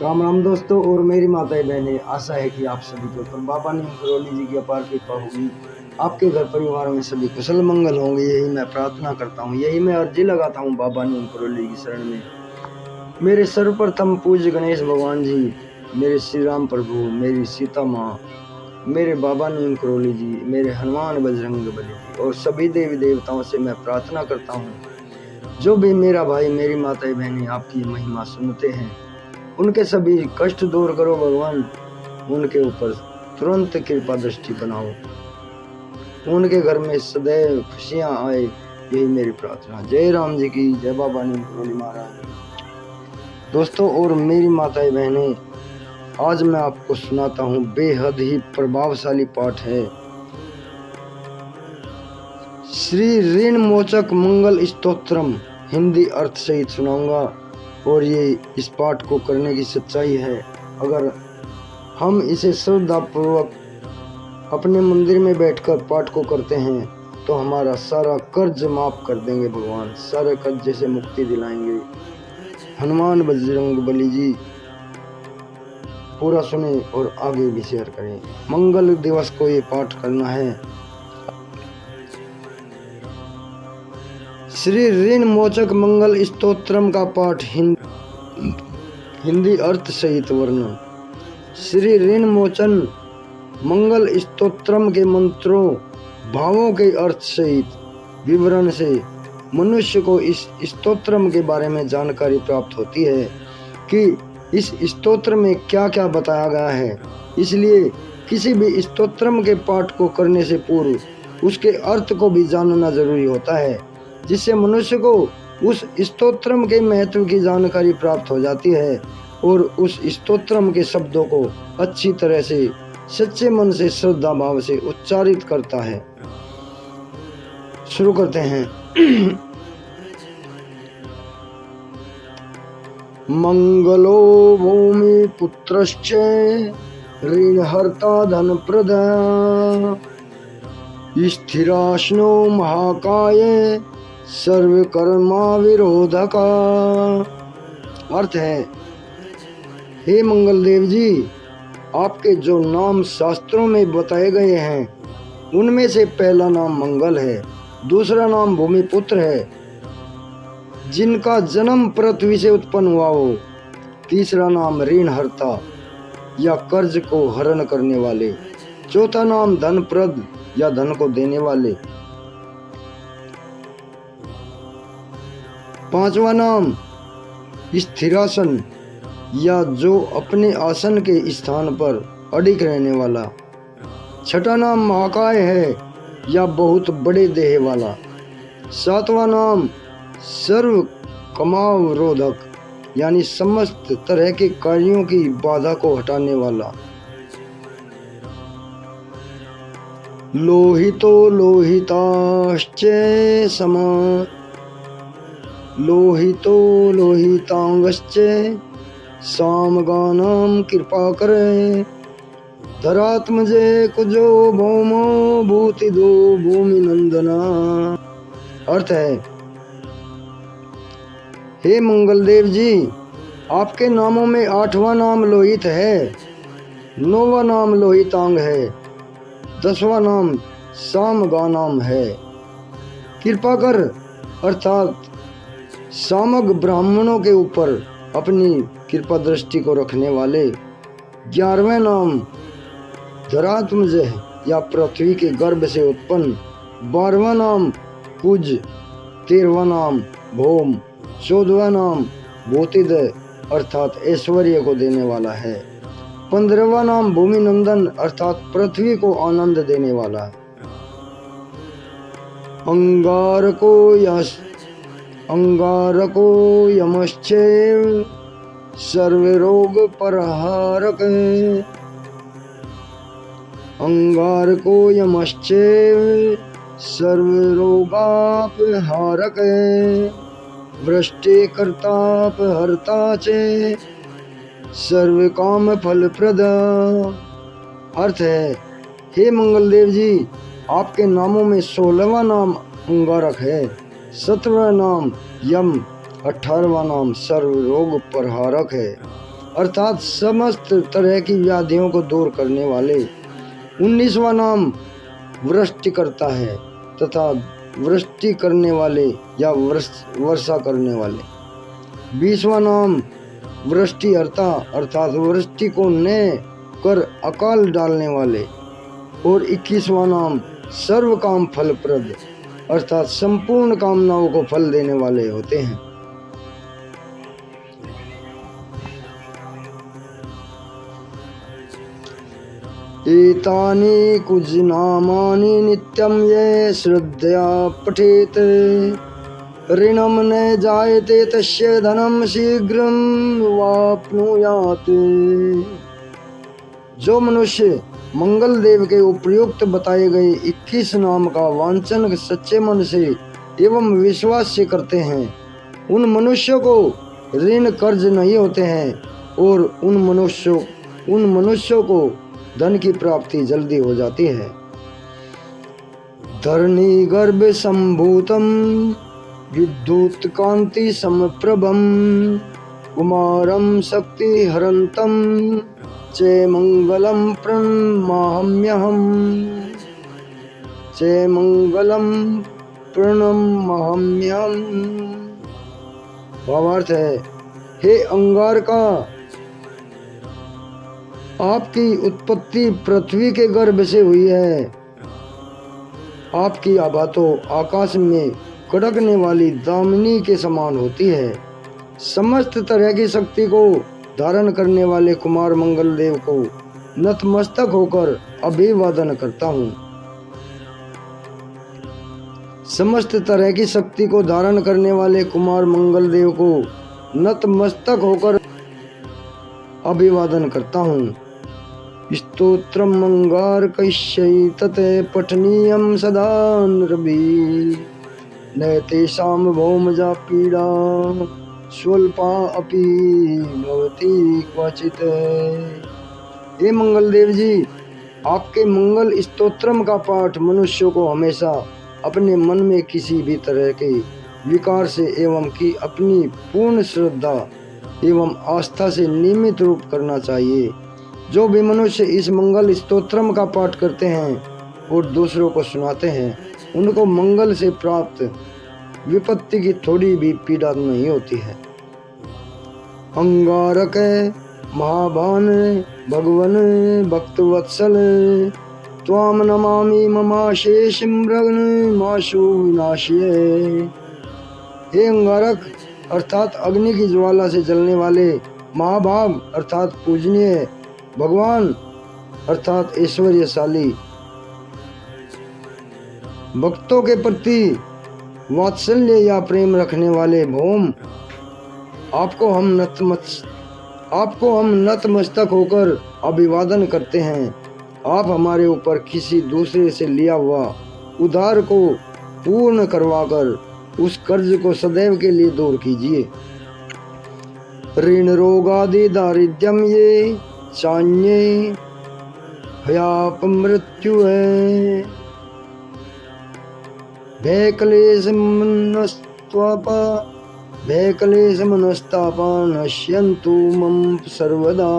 राम राम दोस्तों और मेरी माताएं बहनें, आशा है कि आप सभी के ऊपर बाबा नीम करोली जी की अपार कृपा होगी। आपके घर परिवार में सभी कुशल मंगल होंगे, यही मैं प्रार्थना करता हूँ, यही मैं अर्जी लगाता हूँ बाबा नीम करोली की शरण में। मेरे सर्वप्रथम पूज्य गणेश भगवान जी, मेरे श्री राम प्रभु, मेरी सीता माँ, मेरे बाबा नीम करोली जी, मेरे हनुमान बजरंग बली जी और सभी देवी देवताओं से मैं प्रार्थना करता हूँ, जो भी मेरा भाई मेरी माताएं बहनें आपकी महिमा सुनते हैं, उनके सभी कष्ट दूर करो भगवान, उनके ऊपर तुरंत कृपा दृष्टि बनाओ, उनके घर में सदैव खुशियां आए, यही मेरी प्रार्थना। जय राम जी की जय, बाबा नीम करोली महाराज। दोस्तों और मेरी माताएं बहनें, आज मैं आपको सुनाता हूँ बेहद ही प्रभावशाली पाठ है, श्री ऋण मोचक मंगल स्तोत्रम। हिंदी अर्थ सहित सुनाऊंगा और ये इस पाठ को करने की सच्चाई है, अगर हम इसे श्रद्धा पूर्वक अपने मंदिर में बैठकर पाठ को करते हैं तो हमारा सारा कर्ज माफ कर देंगे भगवान, सारे कर्ज से मुक्ति दिलाएंगे। हनुमान बजरंग बली जी, पूरा सुने और आगे भी शेयर करें। मंगल दिवस को ये पाठ करना है। श्री ऋण मोचक मंगल स्तोत्रम का पाठ हिंदी अर्थ सहित वर्णन। श्री ऋण मोचन मंगल स्तोत्रम के मंत्रों भावों के अर्थ सहित विवरण से मनुष्य को इस स्तोत्रम के बारे में जानकारी प्राप्त होती है कि इस स्तोत्र में क्या क्या बताया गया है। इसलिए किसी भी स्तोत्रम के पाठ को करने से पूर्व उसके अर्थ को भी जानना जरूरी होता है, जिससे मनुष्य को उस स्तोत्रम के महत्व की जानकारी प्राप्त हो जाती है और उस स्तोत्रम के शब्दों को अच्छी तरह से सच्चे मन से श्रद्धा भाव से उच्चारित करता है। शुरू करते हैं। मंगलो भूमि पुत्रश्च ऋणहर्ता धनप्रदा स्थिराश्नो महाकाय सर्वकर्मा विरोधका। अर्थ है, हे मंगल देव जी, आपके जो नाम शास्त्रों में बताए गए हैं उनमें से पहला नाम मंगल है, दूसरा नाम भूमिपुत्र है जिनका जन्म पृथ्वी से उत्पन्न हुआ हो, तीसरा नाम ऋणहर्ता या कर्ज को हरण करने वाले, चौथा नाम धनप्रद या धन को देने वाले, पांचवा नाम स्थिरासन या जो अपने आसन के स्थान पर अडिग रहने वाला, छठा नाम महाकाय है या बहुत बड़े देह वाला, सातवां नाम सर्व कमावरोधक यानी समस्त तरह के कार्यों की बाधा को हटाने वाला, लोहितो लोहिताश्च समा लोहितो लोहितांगश्च सामगानाम कृपा करे धरात्मजे कुजो भौमो भूति दो भूमि नंदना। अर्थ है, हे मंगल देव जी, आपके नामों में आठवां नाम लोहित है, नौवां नाम लोहितांग है, 10वां नाम सामगानाम है। कृपा कर अर्थात सामग ब्राह्मणों के ऊपर अपनी कृपा दृष्टि को रखने वाले, 11वें नाम धरात्मज या पृथ्वी के गर्भ से उत्पन्न, 12वां नाम कुज, 13वां नाम भौम, 14वां नाम भूतिद अर्थात ऐश्वर्य को देने वाला है, 15वां नाम भूमि नंदन अर्थात पृथ्वी को आनंद देने वाला है, अंगारको यमश्चैव सर्वरोग परहारक, अंगारको यमश्चैव सर्वरोगापहारक, वृष्टि कर्ताप हरता चे सर्व काम फलप्रद। अर्थ है, हे मंगल देव जी, आपके नामों में 16वां नाम अंगारक है, 17वां नाम यम, 18वां नाम सर्व रोग परहारक है, अर्थात समस्त तरह की व्याधियों को दूर करने वाले। 19वां नाम वृष्टि करता है तथा वृष्टि करने वाले या वर्षा करने वाले। 20वां नाम वृष्टि हर्ता अर्थात वृष्टि को नए कर अकाल डालने वाले। और 21वां नाम सर्व काम फलप्रद अर्थात संपूर्ण कामनाओं को फल देने वाले होते हैं। एतानि कुछ नामानि नित्यं ये श्रद्धया पठेत ऋणम न जायते तस्य धनम शीघ्रं वाप्नुयात्। जो मनुष्य मंगल देव के उपयुक्त बताए गए 21 नाम का वांछन सच्चे मन से एवं विश्वास से करते हैं, उन मनुष्यों को ऋण कर्ज नहीं होते हैं और उन मनुष्यों को धन की प्राप्ति जल्दी हो जाती है। धरणी गर्भ संभूतम विद्युत कांति समप्रभम कुमारम शक्ति हरंतम चे मंगलम प्रणमाम्यहम्। चे मंगलम प्रणमाम्यहम्। भावार्थ है, हे अंगारका, आपकी उत्पत्ति पृथ्वी के गर्भ से हुई है। आपकी आभा तो आकाश में कड़कने वाली दामिनी के समान होती है। समस्त तरह की शक्ति को धारण करने वाले कुमार मंगल देव को नतमस्तक होकर अभिवादन करता हूँ। समस्त तरह की शक्ति को धारण करने वाले कुमार मंगल देव को नतमस्तक होकर अभिवादन करता हूँ। स्तोत्रम अंगारकस्यै तते पठनीयं सदा नृभिः न तेषां भौमजा पीडा स्वल्पा अपि भवति क्वचित्। हे मंगल देव जी, आपके मंगल स्तोत्रम का पाठ मनुष्यों को हमेशा अपने मन में किसी भी तरह के विकार से एवं की अपनी पूर्ण श्रद्धा एवं आस्था से नियमित रूप करना चाहिए। जो भी मनुष्य इस मंगल स्तोत्रम का पाठ करते हैं और दूसरों को सुनाते हैं, उनको मंगल से प्राप्त विपत्ति की थोड़ी भी पीड़ा नहीं होती है। अंगारक महाभान भगवन भक्तवत्सल त्वाम नमामि ममाशेषं माशु विनाशिये। हे अंगारक अर्थात अग्नि की ज्वाला से जलने वाले, महाभाग अर्थात पूजनीय, भगवान अर्थात ऐश्वर्यशाली, भक्तों के प्रति वात्सल्य या प्रेम रखने वाले भौम, आपको हम नतमस्तक होकर अभिवादन करते हैं। आप हमारे ऊपर किसी दूसरे से लिया हुआ उधार को पूर्ण करवाकर उस कर्ज को सदैव के लिए दूर कीजिए। ऋण रोगादि दारिद्र्यम ये चान्ये हयाप मृत्यु है भय क्लेश मनस्तापा नश्यन्तु मम सर्वदा।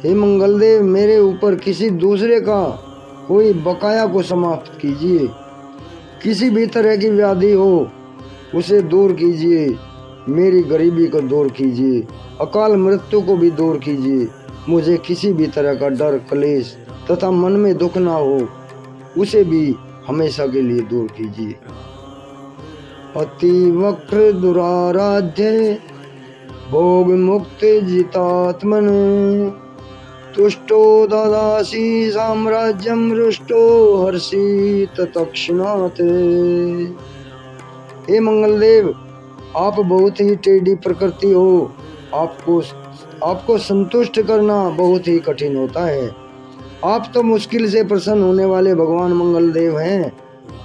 हे मंगल देव, मेरे ऊपर किसी दूसरे का कोई बकाया को समाप्त कीजिए। किसी भी तरह की व्याधि हो उसे दूर कीजिए। मेरी गरीबी को दूर कीजिए। अकाल मृत्यु को भी दूर कीजिए। मुझे किसी भी तरह का डर, क्लेश तथा मन में दुख ना हो, उसे भी हमेशा के लिए दूर कीजिए। अति वक्र दुराराध्य भोग मुक्त जितात्मन तुष्टो ददासी साम्राज्यम रुष्टो हर्षित तत्क्षणात्। हे मंगलदेव, आप बहुत ही टेढ़ी प्रकृति हो। आपको संतुष्ट करना बहुत ही कठिन होता है। आप तो मुश्किल से प्रसन्न होने वाले भगवान मंगल देव हैं।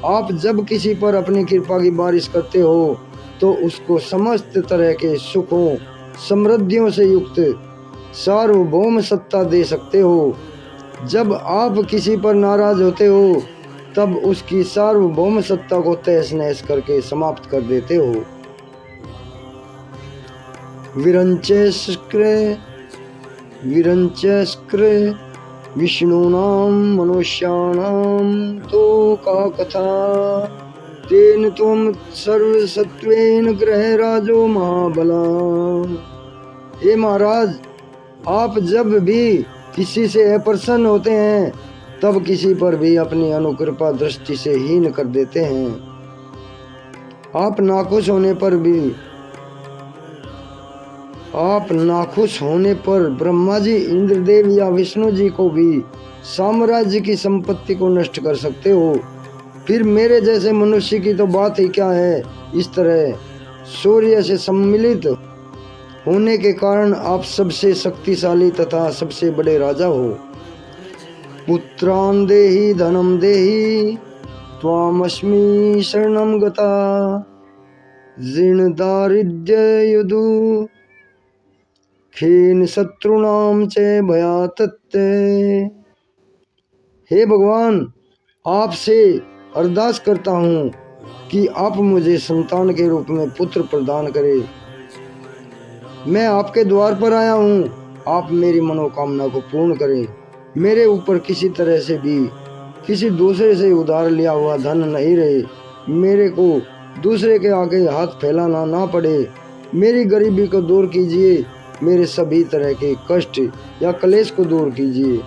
आप जब किसी पर अपनी कृपा की बारिश करते हो तो उसको समस्त तरह के सुखों, समृद्धियों से युक्त सार्वभौम सत्ता दे सकते हो। जब आप किसी पर नाराज होते हो तब उसकी सार्वभौम सत्ता को तहस नहस करके समाप्त कर देते हो। विरञ्चस्क्रे विरञ्चस्क्रे विष्णूनां मनुष्याणां तो का कथा तेन त्वं सर्वसत्त्वेन ग्रहराजो महाबला। हे महाराज, आप जब भी किसी से अप्रसन्न होते हैं तब किसी पर भी अपनी अनुकृपा दृष्टि से हीन कर देते हैं। आप नाखुश होने पर ब्रह्मा जी, इंद्रदेव या विष्णु जी को भी साम्राज्य की संपत्ति को नष्ट कर सकते हो, फिर मेरे जैसे मनुष्य की तो बात ही क्या है। इस तरह सूर्य से सम्मिलित होने के कारण आप सबसे शक्तिशाली तथा सबसे बड़े राजा हो। पुत्रान देहि धनम देहि त्वामस्मि शरणं गता ऋण दारिद्र्य युदु खीन शत्रुणाम च भयातत्ते। हे भगवान, आपसे अरदास करता हूँ कि आप मुझे संतान के रूप में पुत्र प्रदान करें। मैं आपके द्वार पर आया हूँ, आप मेरी मनोकामना को पूर्ण करें। मेरे ऊपर किसी तरह से भी किसी दूसरे से उधार लिया हुआ धन नहीं रहे। मेरे को दूसरे के आगे हाथ फैलाना ना पड़े। मेरी गरीबी को दूर कीजिए। मेरे सभी तरह के कष्ट या क्लेश को दूर कीजिए।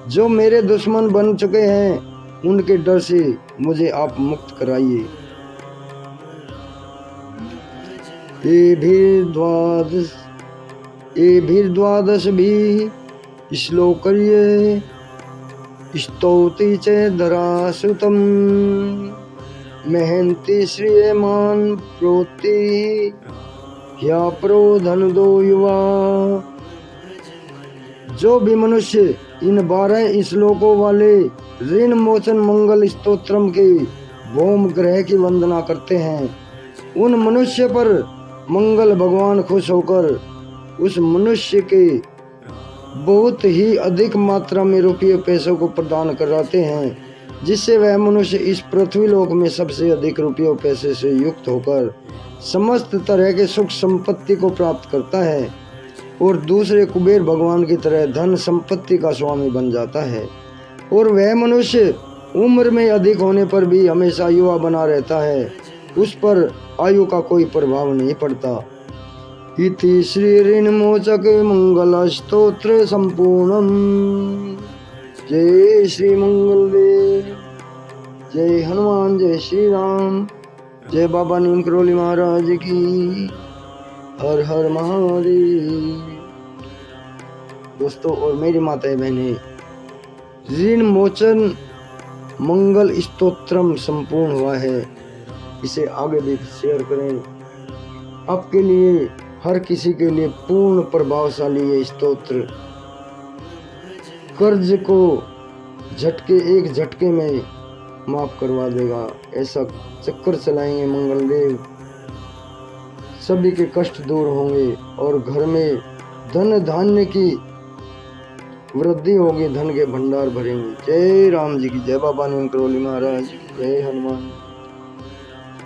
जो मेरे दुश्मन बन चुके हैं उनके डर से मुझे आप मुक्त कराइए। एभिर्द्वादश भी श्लोकर्ये स्तौति च धरासुतं महन्ति श्रियमान् प्रोति ह्याप्रो धनदो युवा। जो भी मनुष्य इन 12 श्लोकों वाले ऋण मोचन मंगल स्तोत्रम के भौम ग्रह की वंदना करते हैं, उन मनुष्य पर मंगल भगवान खुश होकर उस मनुष्य के बहुत ही अधिक मात्रा में रुपये पैसों को प्रदान कराते हैं, जिससे वह मनुष्य इस पृथ्वी लोक में सबसे अधिक रुपयों पैसे से युक्त होकर समस्त तरह के सुख संपत्ति को प्राप्त करता है और दूसरे कुबेर भगवान की तरह धन संपत्ति का स्वामी बन जाता है। और वह मनुष्य उम्र में अधिक होने पर भी हमेशा युवा बना रहता है, उस पर आयु का कोई प्रभाव नहीं पड़ता। इति श्री ऋण मोचक मंगल स्तोत्र संपूर्णम। जय श्री मंगल देव, जय हनुमान, जय श्री राम, जय बाबा नीम करोली महाराज की। हर हर महादेव। दोस्तों और मेरी माताएं बहनें, ऋण मोचन मंगल स्तोत्रम संपूर्ण हुआ है, इसे आगे भी शेयर करें। आपके लिए, हर किसी के लिए पूर्ण प्रभावशाली ये स्तोत्र कर्ज को एक झटके में माफ करवा देगा। ऐसा चक्कर चलाएंगे मंगल देव, सभी के कष्ट दूर होंगे और घर में धन धान्य की वृद्धि होगी, धन के भंडार भरेंगे। जय राम जी की जय, बाबा नीम करोली महाराज, जय हनुमान।